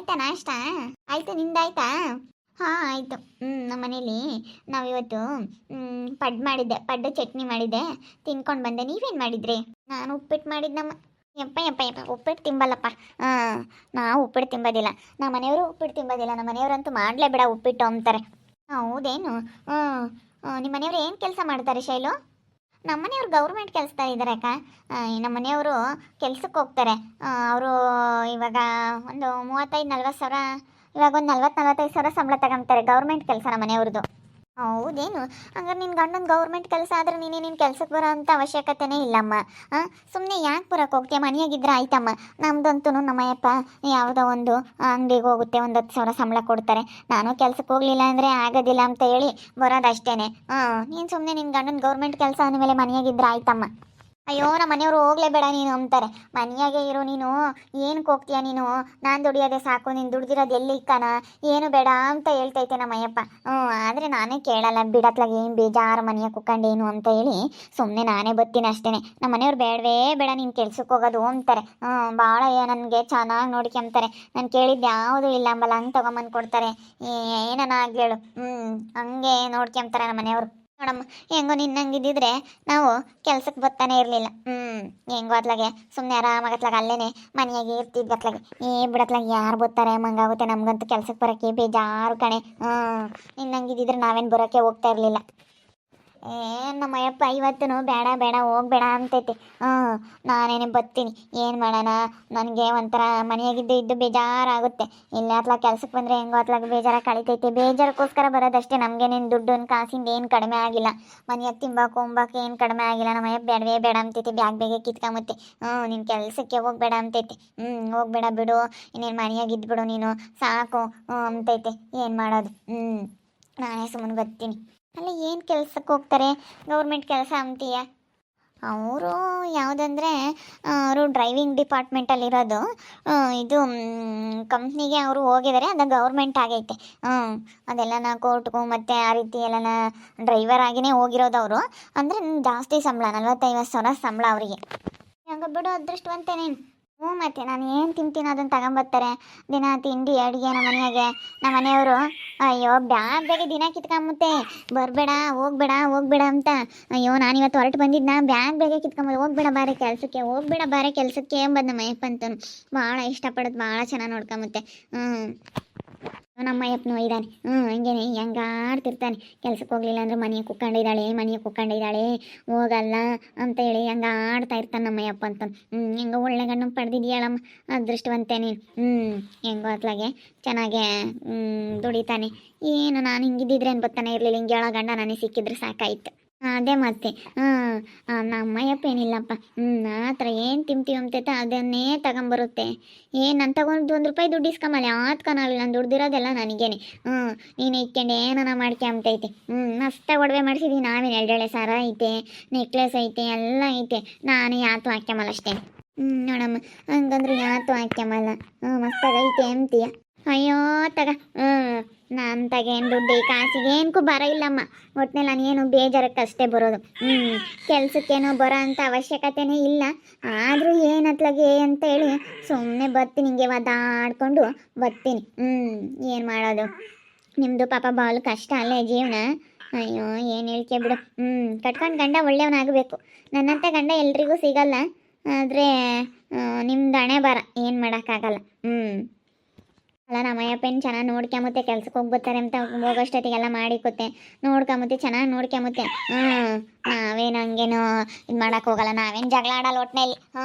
ಆಯ್ತಾ ನಾಷ್ಟ? ಆಯ್ತು, ನಿಂದಾಯ್ತಾ? ಹಾಂ ಆಯಿತು. ನಮ್ಮ ಮನೇಲಿ ನಾವಿವತ್ತು ಪಡ್ಡು ಚಟ್ನಿ ಮಾಡಿದ್ದೆ, ತಿನ್ಕೊಂಡು ಬಂದೆ. ನೀವೇನು ಮಾಡಿದ್ರಿ? ನಾನು ಉಪ್ಪಿಟ್ಟು ಮಾಡಿದ್ದಮ್ಮ. ಯಪ್ಪ ಯಪ್ಪ ಯಪ್ಪ, ಉಪ್ಪಿಟ್ಟು ತಿಂಬಲ್ಲಪ್ಪ. ಹಾಂ, ನಾವು ಉಪ್ಪಿಟ್ಟು ತಿಂಬೋದಿಲ್ಲ. ನಮ್ಮ ಮನೆಯವರು ಉಪ್ಪಿಟ್ಟು ತಿಂಬೋದಿಲ್ಲ. ನಮ್ಮ ಮನೆಯವರಂತೂ ಮಾಡಲೇ ಬೇಡ ಉಪ್ಪಿಟ್ಟು ಅಂತಾರೆ. ಹೌದೇನು? ಹ್ಞೂ. ನಿಮ್ಮ ಮನೆಯವ್ರು ಏನು ಕೆಲಸ ಮಾಡ್ತಾರೆ ಶೈಲು? ನಮ್ಮ ಮನೆಯವ್ರು ಗೌರ್ಮೆಂಟ್ ಕೆಲಸದಾಗ ಇದ್ದಾರೆ ಅಕ್ಕ. ನಮ್ಮ ಮನೆಯವರು ಕೆಲ್ಸಕ್ಕೆ ಹೋಗ್ತಾರೆ. ಅವರು ಇವಾಗ ಒಂದು 35-40 ಸಾವಿರ, ಇವಾಗ ಒಂದು 40-45 ಸಾವಿರ ಸಂಬಳ ತಗೊಂತಾರೆ. ಗೌರ್ಮೆಂಟ್ ಕೆಲಸ ನಮ್ಮ ಮನೆಯವ್ರದ್ದು. ಹೌದೇನು? ಹಂಗಾರೆ ನಿನ್ನ ಗಂಡನ ಗೌರ್ಮೆಂಟ್ ಕೆಲಸ ಆದರೆ ನೀನು ಕೆಲ್ಸಕ್ಕೆ ಬರೋ ಅಂಥ ಅವಶ್ಯಕತೆನೇ ಇಲ್ಲಮ್ಮ. ಸುಮ್ಮನೆ ಯಾಕೆ ಬರೋಕ್ಕೆ ಹೋಗ್ತೀಯ? ಮನೆಯಾಗಿದ್ರೆ ಆಯ್ತಮ್ಮ. ನಮ್ದಂತೂ ನಮ್ಮಯ್ಯಪ್ಪ ಯಾವುದೋ ಒಂದು ಅಂಗಡಿಗೆ ಹೋಗುತ್ತೆ, ಒಂದು 10 ಸಾವಿರ ಸಂಬಳ ಕೊಡ್ತಾರೆ. ನಾನು ಕೆಲ್ಸಕ್ಕೆ ಹೋಗಲಿಲ್ಲ ಅಂದರೆ ಆಗೋದಿಲ್ಲ ಅಂತ ಹೇಳಿ ಬರೋದಷ್ಟೇ. ನೀನು ಸುಮ್ಮನೆ ನಿನ್ನ ಗಂಡನ ಗೌರ್ಮೆಂಟ್ ಕೆಲಸ ಅಂದಮೇಲೆ ಮನೆಯಾಗಿದ್ರೆ ಆಯ್ತಮ್ಮ. ಅಯ್ಯೋ, ನಮ್ಮ ಮನೆಯವರು ಹೋಗ್ಲೇಬೇಡ ನೀನು ಅಂತಾರೆ. ಮನೆಯಾಗೆ ಇರು ನೀನು, ಏನಕ್ಕೆ ಹೋಗ್ತೀಯ ನೀನು? ನಾನು ದುಡಿಯೋದೆ ಸಾಕು, ನೀನು ದುಡ್ದಿರೋದು ಎಲ್ಲಿ ಇಕ್ಕನ, ಏನು ಬೇಡ ಅಂತ ಹೇಳ್ತೈತೆ ನಮ್ಮಯ್ಯಪ್ಪ. ಆದರೆ ನಾನೇ ಕೇಳಲ್ಲ. ಬಿಡತ್ಲಾಗ ಏನು ಬೇಜಾರು ಮನೆಯಾಗ ಕುಕ್ಕಂಡೇನು ಅಂತ ಹೇಳಿ ಸುಮ್ಮನೆ ನಾನೇ ಬರ್ತೀನಿ ಅಷ್ಟೇ. ನಮ್ಮ ಮನೆಯವ್ರು ಬೇಡವೇ ಬೇಡ ನೀನು ಕೆಲ್ಸಕ್ಕೆ ಹೋಗೋದು ಅಂತಾರೆ. ಭಾಳ ನನಗೆ ಚೆನ್ನಾಗಿ ನೋಡ್ಕೊಂತಾರೆ. ನಾನು ಕೇಳಿದ್ದು ಯಾವುದೂ ಇಲ್ಲ ಅಂಬಲ್ಲ, ಹಂಗೆ ತೊಗೊಂಬಂದು ಕೊಡ್ತಾರೆ. ಏನನ ಆಗ್ಲೇಳು, ಹಂಗೆ ನೋಡ್ಕೊಂತಾರೆ ನಮ್ಮ ಮನೆಯವರು. ನೋಡಮ್ಮ, ಹೆಂಗೋ ನಿನ್ನಂಗಿದ್ದಿದ್ರೆ ನಾವು ಕೆಲ್ಸಕ್ಕೆ ಬರ್ತಾನೆ ಇರಲಿಲ್ಲ. ಹೆಂಗೋ ಅತ್ಲಾಗೆ ಸುಮ್ಮನೆ ಆರಾಮಾಗತ್ಲಾಗ ಅಲ್ಲೇನೆ ಮನೆಯಾಗೆ ಇರ್ತಿದ್ವಿ ಅತ್ಲಾಗೆ. ಬಿಡತ್ಲಾಗ ಯಾರು ಬರ್ತಾರೆ ಮಂಗಾಗುತ್ತೆ. ನಮಗಂತೂ ಕೆಲ್ಸಕ್ಕೆ ಬರೋಕ್ಕೆ ಬೇಜಾರು ಕಣೆ. ನಿನ್ನಂಗಿದ್ದಿದ್ರೆ ನಾವೇನು ಬರೋಕ್ಕೆ ಹೋಗ್ತಾ ಇರಲಿಲ್ಲ. ನಮ್ಮಯ್ಯಪ್ಪ ಇವತ್ತೂ ಬೇಡ ಬೇಡ ಹೋಗ್ಬೇಡ ಅಂತೈತೆ. ನಾನೇನೆ ಬರ್ತೀನಿ, ಏನು ಮಾಡೋಣ? ನನಗೆ ಒಂಥರ ಮನೆಯಾಗಿದ್ದು ಇದ್ದು ಬೇಜಾರಾಗುತ್ತೆ. ಇಲ್ಲ ಅತ್ಲಾಗ ಕೆಲ್ಸಕ್ಕೆ ಬಂದರೆ ಹೆಂಗೋ ಅತ್ಲಾಗ ಬೇಜಾರ ಕಳಿತೈತೆ. ಬೇಜಾರಕ್ಕೋಸ್ಕರ ಬರೋದಷ್ಟೇ. ನಮಗೇನೇನು ದುಡ್ಡು ಕಾಸಿಂದ ಏನು ಕಡಿಮೆ ಆಗಿಲ್ಲ. ಮನೆಯಾಗ ತಿಂಬಾಕು ಏನು ಕಡಿಮೆ ಆಗಿಲ್ಲ. ನಮ್ಮಯ್ಯಪ್ಪ ಬೇಡವೇ ಬೇಡ ಅಂತೈತೆ. ಬೇಗ ಕಿತ್ಕೊಂಬತ್ತೆ. ನೀನು ಕೆಲಸಕ್ಕೆ ಹೋಗ್ಬೇಡ ಅಂತೈತೆ. ಹೋಗ್ಬೇಡ ಬಿಡು, ಇನ್ನೇನು ಮನೆಯಾಗಿದ್ಬಿಡು ನೀನು ಸಾಕು ಅಂತೈತೆ. ಏನು ಮಾಡೋದು? ನಾನೇ ಸುಮ್ಮನೆ ಬರ್ತೀನಿ. ಅಲ್ಲ, ಏನು ಕೆಲ್ಸಕ್ಕೆ ಹೋಗ್ತಾರೆ? ಗೌರ್ಮೆಂಟ್ ಕೆಲಸ ಅಂತೀಯ? ಅವರು ಯಾವುದಂದರೆ ಅವರು ಡ್ರೈವಿಂಗ್ ಡಿಪಾರ್ಟ್ಮೆಂಟಲ್ಲಿರೋದು. ಇದು ಕಂಪ್ನಿಗೆ ಅವರು ಹೋಗಿದ್ದಾರೆ. ಅದು ಗೌರ್ಮೆಂಟ್ ಆಗೈತೆ. ಅದೆಲ್ಲ ಕೋರ್ಟ್ಗೂ ಮತ್ತು ಆ ರೀತಿ ಎಲ್ಲ ಡ್ರೈವರ್ ಆಗಿಯೇ ಹೋಗಿರೋದು ಅವರು. ಅಂದರೆ ಜಾಸ್ತಿ ಸಂಬಳ, 40-50 ಸಾವಿರ ಸಂಬಳ ಅವರಿಗೆ. ಹಂಗೆ ಬಿಡು, ಅದೃಷ್ಟವಂತೇನೇನು. ಮತ್ತು ನಾನು ಏನು ತಿಂತೀನಿ ಅದನ್ನು ತಗೊಂಬರ್ತಾರೆ. ದಿನ ತಿಂಡಿ ಅಡುಗೆ ನಮ್ಮ ಮನೆಯಾಗೆ. ನಮ್ಮ ಮನೆಯವರು ಅಯ್ಯೋ ಬ್ಯಾಗ್ ದಿನ ಕಿತ್ಕೊಂಬತ್ತೆ. ಬರಬೇಡ ಹೋಗ್ಬೇಡ ಅಂತ. ಅಯ್ಯೋ, ನಾನಿವತ್ತು ಹೊರಟು ಬಂದಿದ್ದ, ಬ್ಯಾಗ್ ಕಿತ್ಕೊಂಬೋದು. ಹೋಗ್ಬೇಡ ಬಾರೆ ಕೆಲಸಕ್ಕೆ ಎಂಬದು ನಮ್ಮ ಅಯ್ಯಪ್ಪ ಅಂತನು. ಭಾಳ ಇಷ್ಟಪಡೋದು, ಭಾಳ ಚೆನ್ನಾಗಿ ನೋಡ್ಕೊಂಬತ್ತೆ. ನಮ್ಮ ಅಯ್ಯಪ್ಪನೂ ಇದ್ದಾನೆ. ಹಂಗೇನೆ ಹೆಂಗಾಡ್ತಿರ್ತಾನೆ. ಕೆಲ್ಸಕ್ಕೆ ಹೋಗ್ಲಿಲ್ಲ ಅಂದ್ರೆ ಮನೆಗೆ ಕುಕ್ಕೊಂಡಿದ್ದಾಳೆ ಹೋಗಲ್ಲ ಅಂತ ಹೇಳಿ ಹೆಂಗೆ ಆಡ್ತಾ ಇರ್ತಾನೆ ನಮ್ಮ ಅಯ್ಯಪ್ಪ ಅಂತ. ಹೆಂಗೋ ಒಳ್ಳೆ ಗಂಡು ಪಡೆದಿದ್ಯಾಳಮ್ಮ, ಅದೃಷ್ಟವಂತೆ ನೀನು. ಹೆಂಗೋ ಅತ್ಲಾಗೆ ಚೆನ್ನಾಗೆ ದುಡಿತಾನೆ. ಏನು ನಾನು ಹಿಂಗಿದ್ದಿದ್ರೆ ಏನು ಗೊತ್ತಾನೆ ಇರಲಿಲ್ಲ. ಹಿಂಗೆ ಹೇಳೋ ಗಂಡ ನನಗೆ ಸಿಕ್ಕಿದ್ರೆ ಸಾಕಾಯ್ತು. ಅದೇ ಮತ್ತೆ. ನಮ್ಮಯ್ಯಪ್ಪ ಏನಿಲ್ಲಪ್ಪ. ಆ ಥರ ಏನು ತಿಂತೀವಿ ಅಂತೈತೆ ಅದನ್ನೇ ತಗೊಂಬರುತ್ತೆ. ನಾನು ತಗೊಂಡು ₹1 ದುಡ್ಡು ಇಸ್ಕೊಂಬಲ್ಲ. ಆತ್ಕೊನಲ್ಲ, ನಾನು ದುಡ್ದಿರೋದೆಲ್ಲ ನನಗೇನೆ. ನೀನು ಇಟ್ಕೊಂಡು ಏನನ ಮಾಡ್ಕೊಂಬತೈತೆ. ಮಸ್ತಾಗಿ ಒಡವೆ ಮಾಡಿಸಿದೀನಿ. ನಾವೇನು 2 ಸರ ಐತೆ, ನೆಕ್ಲೆಸ್ ಐತೆ, ಎಲ್ಲ ಐತೆ. ನಾನು ಯಾತು ಹಾಕ್ಯಮಲ್ಲ ಅಷ್ಟೇ. ನೋಡಮ್ಮ, ಹಂಗಂದ್ರೆ ಯಾತು ಹಾಕ್ಯಮಲ್ಲ. ಮಸ್ತಾಗೈತೆ ಅಂತೀಯ. ಅಯ್ಯೋ ತಗ. ನಾನು ತಗೇನು ದುಡ್ಡು ಕಾಸಿಗೇನಕ್ಕೂ ಬರ ಇಲ್ಲಮ್ಮ. ಒಟ್ಟಿನಲ್ಲಿ ನಾನೇನು ಬೇಜಾರಕ್ಕಷ್ಟೇ ಬರೋದು. ಕೆಲ್ಸಕ್ಕೇನೋ ಬರೋ ಅಂಥ ಅವಶ್ಯಕತೆನೇ ಇಲ್ಲ. ಆದರೂ ಏನತ್ಲಾಗೆ ಅಂತ ಹೇಳಿ ಸುಮ್ಮನೆ ಬರ್ತೀನಿ, ಹಿಂಗೆ ಒದ್ದಾಡ್ಕೊಂಡು ಬರ್ತೀನಿ. ಏನು ಮಾಡೋದು? ನಿಮ್ಮದು ಪಾಪ ಭಾಳ ಕಷ್ಟ ಅಲ್ಲೇ ಜೀವನ. ಅಯ್ಯೋ, ಏನು ಹೇಳ್ಕೆ ಬಿಡು. ಕಟ್ಕೊಂಡು ಗಂಡ ಒಳ್ಳೆಯವನಾಗಬೇಕು. ನನ್ನಂಥ ಗಂಡ ಎಲ್ರಿಗೂ ಸಿಗಲ್ಲ. ಆದರೆ ನಿಮ್ದು ಹಣೆ ಬರ, ಏನು ಮಾಡೋಕ್ಕಾಗಲ್ಲ. ಅಲ್ಲ, ನಮ್ಮಯ್ಯಪ್ಪನ ಚೆನ್ನಾಗಿ ನೋಡ್ಕೊಂಬತ್ತೆ. ಕೆಲ್ಸಕ್ಕೆ ಹೋಗ್ಬರ್ತಾರೆ ಅಂತ ಹೋಗೋಷ್ಟೊತ್ತಿಗೆಲ್ಲ ಮಾಡಿಕೊತ್ತೆ, ನೋಡ್ಕೊಂಬತ್ತೆ, ಚೆನ್ನಾಗಿ ನೋಡ್ಕೊಂಬತ್ತೆ. ನಾವೇನು ಹಂಗೇನು ಇದು ಮಾಡೋಕೆ ಹೋಗಲ್ಲ. ನಾವೇನು ಜಗಳ ಆಡಲ್ಲ ಒಟ್ಟಿನಲ್ಲಿ.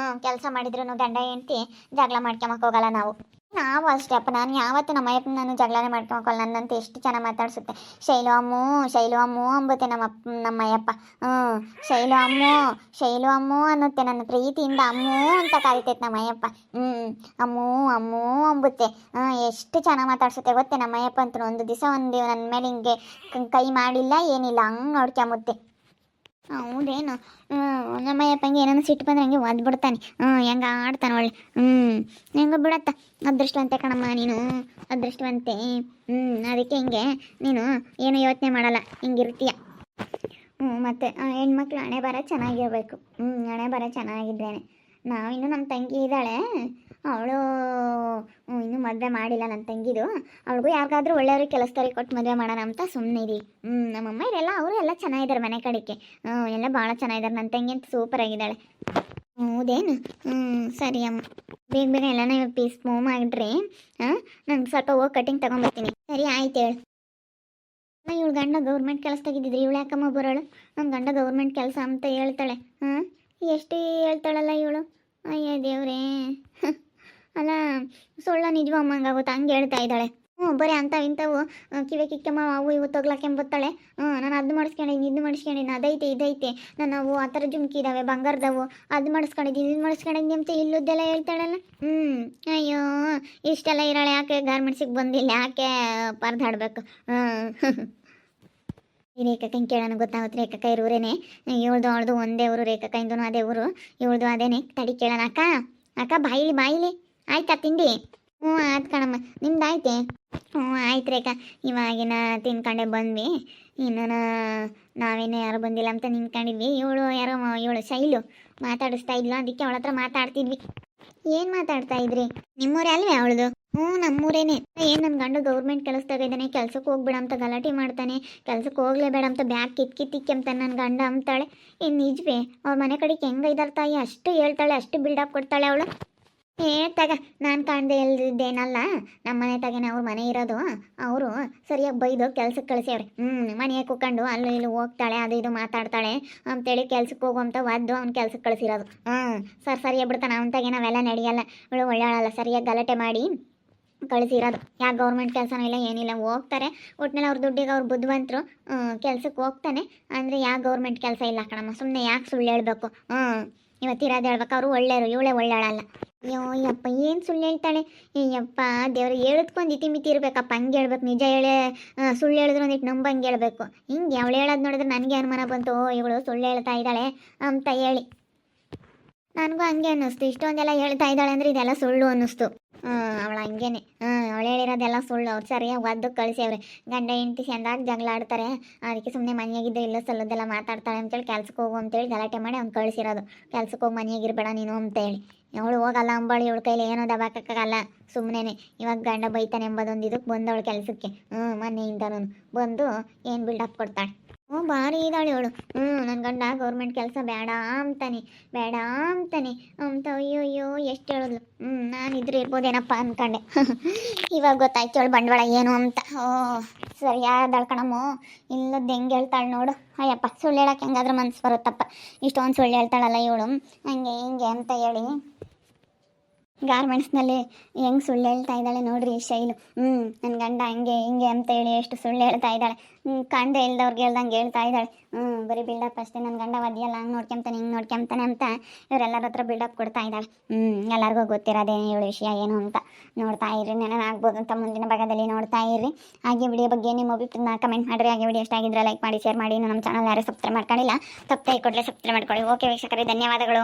ಕೆಲಸ ಮಾಡಿದ್ರು ಗಂಡ ಹೆಂಡ್ತಿ ಜಗಳ ಮಾಡ್ಕೊಂಬಕ್ಕೆ ಹೋಗಲ್ಲ ನಾವು ಅಷ್ಟೇ ಅಪ್ಪ. ನಾನು ಯಾವತ್ತು ನಮ್ಮಯ್ಯಪ್ಪನ ನಾನು ಜಗಳನೇ ಮಾಡ್ಕೊಂಬಕ್ಕಲ್ಲ. ನನ್ನಂತ ಎಷ್ಟು ಚೆನ್ನಾಗಿ ಮಾತಾಡ್ಸುತ್ತೆ. ಶೈಲು ಅಮ್ಮು ಅಂಬುತ್ತೆ ನಮ್ಮಯ್ಯಪ್ಪ. ಶೈಲು ಅಮ್ಮು ಅನ್ನುತ್ತೆ. ನನ್ನ ಪ್ರೀತಿಯಿಂದ ಅಮ್ಮು ಅಂತ ಕರಿತೈತೆ ನಮ್ಮಯ್ಯಪ್ಪ. ಅಮ್ಮು ಅಂಬುತ್ತೆ. ಎಷ್ಟು ಚೆನ್ನಾಗಿ ಮಾತಾಡ್ಸುತ್ತೆ ಗೊತ್ತೇ ನಮ್ಮಯ್ಯಪ್ಪ ಅಂತ. ಒಂದು ದಿವಸ ನನ್ನ ಮೇಲೆ ಹಿಂಗೆ ಕೈ ಮಾಡಿಲ್ಲ, ಏನಿಲ್ಲ, ಹಂಗೆ ನೋಡ್ಕೊಂಬುತ್ತೆ. ಹೌದೇನು? ನಮ್ಮಯ್ಯಪ್ಪಂಗೆ ಏನಾದ್ರು ಸಿಟ್ಟು ಬಂದ್ರೆ ಹಂಗೆ ಒದ್ಬಿಡ್ತಾನೆ. ಹೆಂಗೆ ಆಡ್ತಾನೆ ಒಳ್ಳೆ. ಹೆಂಗೆ ಬಿಡತ್ತ. ಅದೃಷ್ಟವಂತೆ ಕಣಮ್ಮ ನೀನು, ಅದೃಷ್ಟವಂತೆ. ಅದಕ್ಕೆ ಹಿಂಗೆ ನೀನು ಏನು ಯೋಚನೆ ಮಾಡಲ್ಲ, ಹಿಂಗಿರ್ತೀಯ. ಮತ್ತು ಹೆಣ್ಮಕ್ಳು ಹಣೆ ಬರ ಚೆನ್ನಾಗಿರ್ಬೇಕು. ಹಣೆ ಬರ ಚೆನ್ನಾಗಿದ್ದೇನೆ. ನಾವಿನ್ನು ನಮ್ಮ ತಂಗಿ ಇದ್ದಾಳೆ, ಅವಳು ಇನ್ನೂ ಮದುವೆ ಮಾಡಿಲ್ಲ ನನ್ನ ತಂಗಿದು. ಅವಳಿಗೂ ಯಾರಿಗಾದ್ರೂ ಒಳ್ಳೆಯವ್ರಿಗೆ ಕೆಲಸದವ್ರಿಗೆ ಕೊಟ್ಟು ಮದುವೆ ಮಾಡೋಣ ಅಂತ ಸುಮ್ಮನೆ ಇದೀವಿ. ನಮ್ಮಮ್ಮ ಇವರೆಲ್ಲ ಅವರು ಎಲ್ಲ ಚೆನ್ನಾಗಿದ್ದಾರೆ ಮನೆ ಕಡೆಗೆ. ಎಲ್ಲ ಭಾಳ ಚೆನ್ನಾಗಿದ್ದಾರೆ. ನನ್ನ ತಂಗಿ ಅಂತ ಸೂಪರ್ ಆಗಿದ್ದಾಳೆ. ಹೌದೇನು? ಸರಿ ಅಮ್ಮ, ಬೇಗ ಬೇಗ ಎಲ್ಲನ ಪೀಸ್ ಮೂವ್ ಮಾಡಿಡ್ರಿ. ನಂಗೆ ಸ್ವಲ್ಪ ಹೋಗಿ ಕಟಿಂಗ್ ತಗೊಂಬರ್ತೀನಿ. ಸರಿ ಆಯ್ತು ಹೇಳು. ಇವಳು ಗಂಡ ಗೌರ್ಮೆಂಟ್ ಕೆಲಸ ತೆಗಿದ್ದಿದ್ರಿ, ಇವಳು ಯಾಕಮ್ಮ ಬರೋಳು? ನನ್ನ ಗಂಡ ಗೌರ್ಮೆಂಟ್ ಕೆಲಸ ಅಂತ ಹೇಳ್ತಾಳೆ. ಎಷ್ಟು ಹೇಳ್ತಾಳಲ್ಲ ಇವಳು. ಅಯ್ಯ ದೇವ್ರೇ. ಅಲ್ಲ ಸುಳ್ಳ ನಿಜವಮ್ಮ ಹಂಗಾಗುತ್ತೆ, ಹಂಗೆ ಹೇಳ್ತಾ ಇದ್ದಾಳೆ. ಬರೀ ಅಂಥವು ಇಂಥವು ಕಿವೆ ಕಿಕ್ಕಮ್ಮ ಅವು ಇವು ತೊಗ್ಲಾಕೆಂಬತ್ತಾಳೆ. ನಾನು ಅದು ಮಾಡಿಸ್ಕೊಂಡಿದ್ದೀನಿ, ಇದು ಮಾಡಿಸ್ಕೊಂಡಿದ್ದೀನಿ, ಅದೈತೆ ಇದೈತೆ, ನಾನು ಅವು ಆ ಥರ ಜುಮ್ಕಿ ಇದ್ದಾವೆ ಬಂಗಾರದವು, ಅದು ಮಾಡಿಸ್ಕೊಂಡಿದ್ದೀನಿ, ಇದು ಮಾಡಿಸ್ಕೊಂಡಿದ್ದೀನಿ ಅಂತ ಇಲ್ಲದ್ದೆಲ್ಲ ಹೇಳ್ತಾಳಲ್ಲ. ಅಯ್ಯೋ ಇಷ್ಟೆಲ್ಲ ಇರೋಳೆ ಯಾಕೆ ಗಾರ್ಮೆಂಟ್ಸಿಗೆ ಬಂದಿಲ್ಲ, ಯಾಕೆ ಪರ್ದಾಡ್ಬೇಕು? ಈ ರೇಖಾಕೈನ ಕೇಳೋಣ ಗೊತ್ತಾಗುತ್ತೆ. ರೇಖಾಕ ಇರೋರೇನೆ, ಇವಳ್ದು ಅವಳದು ಒಂದೇ ಊರು, ರೇಖಾಕೈಂದೂ ಅದೇ ಊರು, ಇವಳ್ದು ಅದೇನೆ. ತಡಿ ಕೇಳೋಣ. ಅಕ್ಕ ಅಕ್ಕ ಬಾಯಿಲಿ ಬಾಯಿಲಿ ಆಯ್ತಾ ತಿಂಡಿ? ಆಯ್ತು ಕಣಮ್ಮ, ನಿಮ್ದು ಆಯ್ತೆ? ಆಯ್ತು ರೇಖಾ, ಇವಾಗಿನ ತಿನ್ಕೊಂಡೆ ಬಂದ್ವಿ. ಇನ್ನು ನಾವೇನು ಯಾರು ಬಂದಿಲ್ಲ ಅಂತ ನಿಂತ್ಕೊಂಡಿದ್ವಿ. ಇವಳು ಶೈಲು ಮಾತಾಡಿಸ್ತಾ ಇದ್ಲು, ಅದಕ್ಕೆ ಅವಳ ಹತ್ರ ಮಾತಾಡ್ತಿದ್ವಿ. ಏನು ಮಾತಾಡ್ತಾ ಇದ್ರಿ? ನಿಮ್ಮೂರೇ ಅಲ್ವೇ ಅವಳದು? ನಮ್ಮೂರೇನೆ. ಏನು ನನ್ನ ಗಂಡು ಗೌರ್ಮೆಂಟ್ ಕೆಲಸದಾಗ ಇದ್ದಾನೆ, ಕೆಲ್ಸಕ್ಕೆ ಹೋಗ್ಬೇಡ ಅಂತ ಗಲಾಟೆ ಮಾಡ್ತಾನೆ, ಕೆಲ್ಸಕ್ಕೆ ಹೋಗ್ಲೇಬೇಡ ಅಂತ ಬ್ಯಾಗ್ ಕಿತ್ತಿಕ್ಕಂತಾನೆ ನನ್ನ ಗಂಡ ಅಂತಾಳೆ. ಏನು ನಿಜವೇ? ಅವ್ರ ಮನೆ ಕಡೆಗೆ ಹೆಂಗೈದಾರ ತಾಯಿ, ಅಷ್ಟು ಹೇಳ್ತಾಳೆ, ಅಷ್ಟು ಬಿಲ್ಡಪ್ ಕೊಡ್ತಾಳೆ ಅವಳು. ತಗ ನಾನು ಕಾಣದೆ ಇಲ್ದಿದ್ದೇನಲ್ಲ, ನಮ್ಮ ಮನೆ ತಗನೆ ಅವ್ರ ಮನೆ ಇರೋದು. ಅವರು ಸರಿಯಾಗಿ ಬೈದು ಕೆಲ್ಸಕ್ಕೆ ಕಳಿಸ್ಯವ್ರೆ. ಮನೆಗೆ ಕುತ್ಕೊಂಡು ಅಲ್ಲೂ ಇಲ್ಲೂ ಹೋಗ್ತಾಳೆ, ಅದು ಇದು ಮಾತಾಡ್ತಾಳೆ ಅಂತೇಳಿ ಕೆಲ್ಸಕ್ಕೆ ಹೋಗುವಂತ ಒದ್ದು ಅವ್ನು ಕೆಲ್ಸಕ್ಕೆ ಕಳಿಸಿರೋದು. ಸರಿಯಾಗಿ ಬಿಡ್ತಾನೆ ಅವನ ತಗೆ, ನಾವೆಲ್ಲ ನಡೆಯಲ್ಲ. ಇವಳು ಒಳ್ಳೆಯಲ್ಲ, ಸರಿಯಾಗಿ ಗಲಾಟೆ ಮಾಡಿ ಕಳಿಸಿರೋದು. ಯಾಕೆ ಗೌರ್ಮೆಂಟ್ ಕೆಲಸನೂ ಇಲ್ಲ ಏನಿಲ್ಲ, ಹೋಗ್ತಾರೆ ಒಟ್ಟಿನಲ್ಲಿ ಅವ್ರ ದುಡ್ಡಿಗೆ ಅವ್ರು ಬುದ್ಧಿವಂತರು. ಕೆಲ್ಸಕ್ಕೆ ಹೋಗ್ತಾನೆ ಅಂದರೆ ಯಾಕೆ ಗೌರ್ಮೆಂಟ್ ಕೆಲಸ ಇಲ್ಲ ಕಣಮ್ಮ, ಸುಮ್ಮನೆ ಯಾಕೆ ಸುಳ್ಳು ಹೇಳ್ಬೇಕು? ಇವತ್ತಿರೋದು ಹೇಳ್ಬೇಕು, ಅವರು ಒಳ್ಳೆಯರು, ಇವಳೇ ಒಳ್ಳೆಯಳಲ್ಲ. ಅಯ್ಯೋ ಯಪ್ಪ, ಏನು ಸುಳ್ಳು ಹೇಳ್ತಾಳೆ? ಯಪ್ಪ ದೇವ್ರು, ಹೇಳಿದ್ಕೊಂಡು ಇತಿಮಿತಿ ಇರಬೇಕಪ್ಪ, ಹಂಗೆ ಹೇಳ್ಬೇಕು. ನಿಜ ಹೇಳೇ ಸುಳ್ಳು ಹೇಳಿದ್ರು ಒಂದಿಟ್ಟು ನಂಬಂಗೆ ಹೇಳ್ಬೇಕು. ಹಿಂಗೆ ಅವಳು ಹೇಳೋದು ನೋಡಿದ್ರೆ ನನಗೆ ಅನುಮಾನ ಬಂತು, ಇವಳು ಸುಳ್ಳು ಹೇಳ್ತಾ ಇದ್ದಾಳೆ ಅಂತ ಹೇಳಿ. ನನಗೂ ಹಂಗೆ ಅನ್ನಿಸ್ತು, ಇಷ್ಟೊಂದೆಲ್ಲ ಹೇಳ್ತಾ ಇದ್ದಾಳೆ ಅಂದರೆ ಇದೆಲ್ಲ ಸುಳ್ಳು ಅನ್ನಿಸ್ತು. ಅವಳು ಹಂಗೇನೆ, ಅವಳು ಹೇಳಿರೋದೆಲ್ಲ ಸುಳ್ಳು. ಅವ್ರು ಸರಿಯಾಗಿ ಒದ್ದು ಕಳಿಸ್ಯವ್ರೆ. ಗಂಡ ಹೆಂಡತಿ ಚೆಂದಾಗಿ ಜಗಳ ಆಡ್ತಾರೆ, ಅದಕ್ಕೆ ಸುಮ್ಮನೆ ಮನೆಯಾಗಿದ್ದು ಇಲ್ಲ ಸಲ್ಲದೆಲ್ಲ ಮಾತಾಡ್ತಾಳೆ ಅಂತೇಳಿ ಕೆಲ್ಸಕ್ಕೆ ಹೋಗು ಅಂತೇಳಿ ಗಲಾಟೆ ಮಾಡಿ ಅವ್ನು ಕಳಿಸಿರೋದು. ಕೆಲ್ಸಕ್ಕೆ ಹೋಗಿ ಮನೆಯಾಗಿರ್ಬೇಡ ನೀನು ಅಂತೇಳಿ. ಅವಳು ಹೋಗಲ್ಲ ಅಂಬಾಳಿ, ಇವಳ ಕೈಲಿ ಏನೋ ದಬಾಕಕ್ಕಾಗಲ್ಲ. ಸುಮ್ಮನೆ ಇವಾಗ ಗಂಡ ಬೈತಾನೆ ಎಂಬುದೊಂದು ಇದಕ್ಕೆ ಬಂದವಳು ಕೆಲಸಕ್ಕೆ. ಮನೆಯಿಂದನೂ ಬಂದು ಏನು ಬಿಲ್ಡಪ್ ಕೊಡ್ತಾಳೆ. ಭಾರಿ ಇದ್ದಾಳೆ ಇವಳು. ನನ್ನ ಗಂಡ ಗೌರ್ಮೆಂಟ್ ಕೆಲಸ ಬೇಡ ಅಂತಾನೆ ಅಂತ ಅಯ್ಯೋ ಎಷ್ಟು ಹೇಳಿದ್ಲು. ನಾನು ಇದ್ರೆ ಇರ್ಬೋದೇನಪ್ಪ ಅಂದ್ಕೊಂಡೆ. ಇವಾಗ ಗೊತ್ತಾಯ್ತು ಅವಳು ಬಂಡವಾಳ ಏನು ಅಂತ. ಸರಿಯಾದಳು ಕಣಮ್ಮ, ಇಲ್ಲದ್ದು ಹೆಂಗೆ ಹೇಳ್ತಾಳೆ ನೋಡು. ಅಯ್ಯಪ್ಪ, ಸುಳ್ಳು ಹೇಳಕ್ಕೆ ಹೆಂಗಾದ್ರೂ ಮನ್ಸು ಬರುತ್ತಪ್ಪ. ಇಷ್ಟೊಂದು ಸುಳ್ಳು ಹೇಳ್ತಾಳಲ್ಲ ಇವಳು, ಹಂಗೆ ಹಿಂಗೆ ಅಂತ ಹೇಳಿ ಗಾರ್ಮೆಂಟ್ಸ್ನಲ್ಲಿ ಹೆಂಗೆ ಸುಳ್ಳು ಹೇಳ್ತಾ ಇದ್ದಾಳೆ ನೋಡ್ರಿ ಶೈಲು. ನನ್ನ ಗಂಡ ಹಂಗೆ ಹಿಂಗೆ ಅಂತ ಹೇಳಿ ಎಷ್ಟು ಸುಳ್ಳು ಹೇಳ್ತಾ ಇದ್ದಾಳೆ. ಕಂಡು ಇಲ್ದವ್ರಿಗೆ ಹೇಳ್ದಂಗೆ ಹೇಳ್ತಾ ಇದ್ದಾಳೆ. ಬರೀ ಬಿಲ್ಡಪ್ ಅಷ್ಟೇ. ನನ್ನ ಗಂಡ ಒದಿಯಲ್ಲ, ಹಂಗೆ ನೋಡ್ಕೊಂತಾನೆ ಹಿಂಗೆ ನೋಡ್ಕೊಂತಾನೆ ಅಂತ ಇವರೆಲ್ಲರ ಹತ್ರ ಬಿಲ್ಡಪ್ ಕೊಡ್ತಾ ಇದ್ದಾಳೆ. ಎಲ್ಲರಿಗೂ ಗೊತ್ತಿರೋದೇ ಇವಳು ವಿಷಯ ಏನು ಅಂತ. ನೋಡ್ತಾ ಇರ್ರಿ, ನೆನನಾಗ್ಬೋದು ಅಂತ ಮುಂದಿನ ಭಾಗದಲ್ಲಿ ನೋಡ್ತಾ ಇರ್ರಿ. ಹಾಗೆ ವಿಡಿಯೋ ಬಗ್ಗೆ ನಿಮ್ಮ ಅಭಿಪ್ರಾಯ ಕಮೆಂಟ್ ಮಾಡಿರಿ. ಹಾಗೆ ವಿಡಿಯೋ ಇಷ್ಟ ಆಗಿದ್ರೆ ಲೈಕ್ ಮಾಡಿ, ಶೇರ್ ಮಾಡಿ. ನಮ್ಮ ಚಾನಲ್ ಯಾರು ಸಬ್ಸ್ಕ್ರೈಬ್ ಮಾಡ್ಕೊಂಡಿಲ್ಲ, ತಪ್ಪೇ ಕೊಡಲೇ ಸಬ್ಸ್ಕ್ರೈಬ್ ಮಾಡ್ಕೊಳ್ಳಿ. ಓಕೆ ವೀಕ್ಷಕರೇ, ಧನ್ಯವಾದಗಳು.